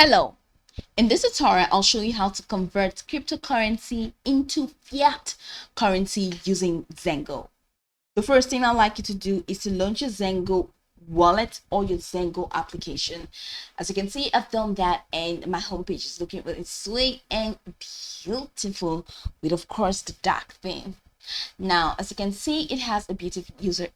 Hello, in this tutorial, I'll show you how to convert cryptocurrency into fiat currency using Zengo. The first thing I'd like you to do is to launch your Zengo wallet or your Zengo application. As you can see, I've done that and my homepage is looking really sweet and beautiful with, of course, the dark theme. Now, as you can see, it has a beautiful user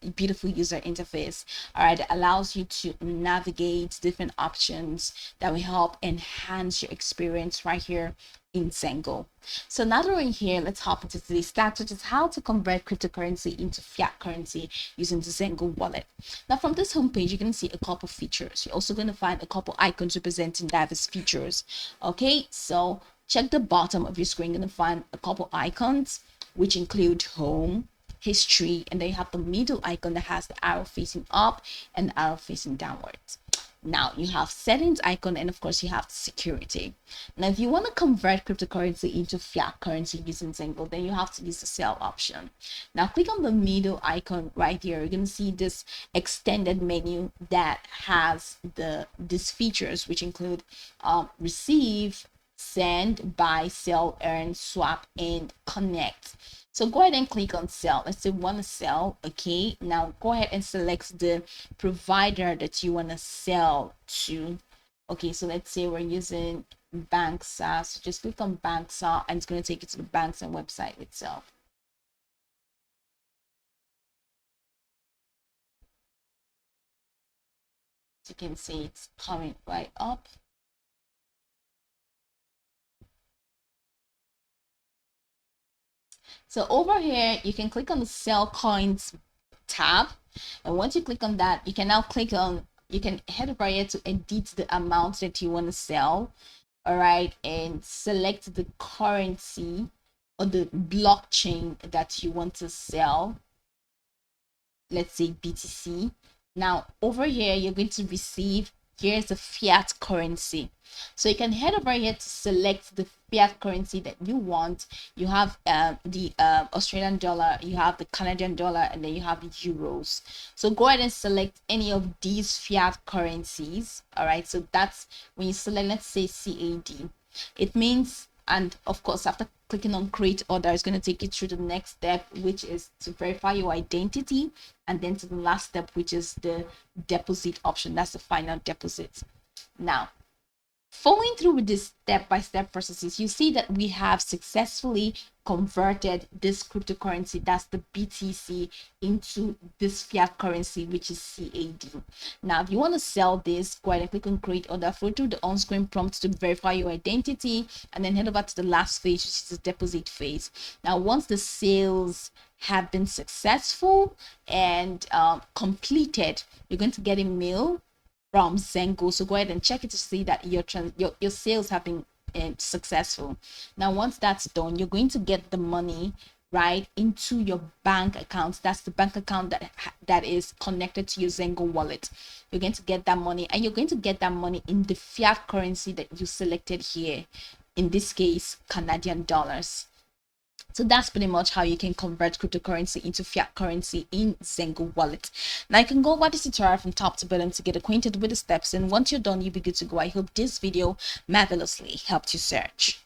interface. All right, that allows you to navigate different options that will help enhance your experience right here in Zengo. So now that we're in here, let's hop into today's task, which is how to convert cryptocurrency into fiat currency using the Zengo wallet. Now, from this homepage, you're going to see a couple features. You're also going to find a couple icons representing diverse features. Okay, so check the bottom of your screen. You're going to find a couple icons which include home, history, and then you have the middle icon that has the arrow facing up and the arrow facing downwards. Now you have settings icon, and of course you have security. Now if you want to convert cryptocurrency into fiat currency using Zengo, then you have to use the sell option. Now click on the middle icon right here. You're going to see this extended menu that has these features, which include receive, send, buy, sell, earn, swap, and connect. So go ahead and click on sell. Let's say we want to sell. Okay, now go ahead and select the provider that you want to sell to. Okay, so let's say we're using Banksa. So just click on Banksa and it's going to take you to the Banksa website itself. As you can see, it's coming right up. So over here, you can click on the sell coins tab. And once you click on that, you can now you can head over here to edit the amount that you want to sell. All right. And select the currency or the blockchain that you want to sell. Let's say BTC. Now over here, you're going to receive, here's the fiat currency. So you can head over here to select the fiat currency that you want. You have the Australian dollar, you have the Canadian dollar, and then you have the euros. So go ahead and select any of these fiat currencies. All right, so that's when you select, let's say CAD, it means, and of course after clicking on create order, it's going to take you through the next step, which is to verify your identity, and then to the last step, which is the deposit option. That's the final deposit. Now following through with this step-by-step processes, you see that we have successfully converted this cryptocurrency, that's the BTC, into this fiat currency, which is CAD. Now if you want to sell this, go ahead and click on create order, follow through the on-screen prompt to verify your identity, and then head over to the last phase, which is the deposit phase. Now once the sales have been successful and completed, you're going to get a mail from Zengo. So go ahead and check it to see that your sales have been successful. Now once that's done, you're going to get the money right into your bank account. That's the bank account that is connected to your Zengo wallet. You're going to get that money, and you're going to get that money in the fiat currency that you selected here, in this case Canadian dollars. So that's pretty much how you can convert cryptocurrency into fiat currency in Zengo wallet. Now you can go over this tutorial from top to bottom to get acquainted with the steps, and once you're done, you'll be good to go. I hope this video marvelously helped you search.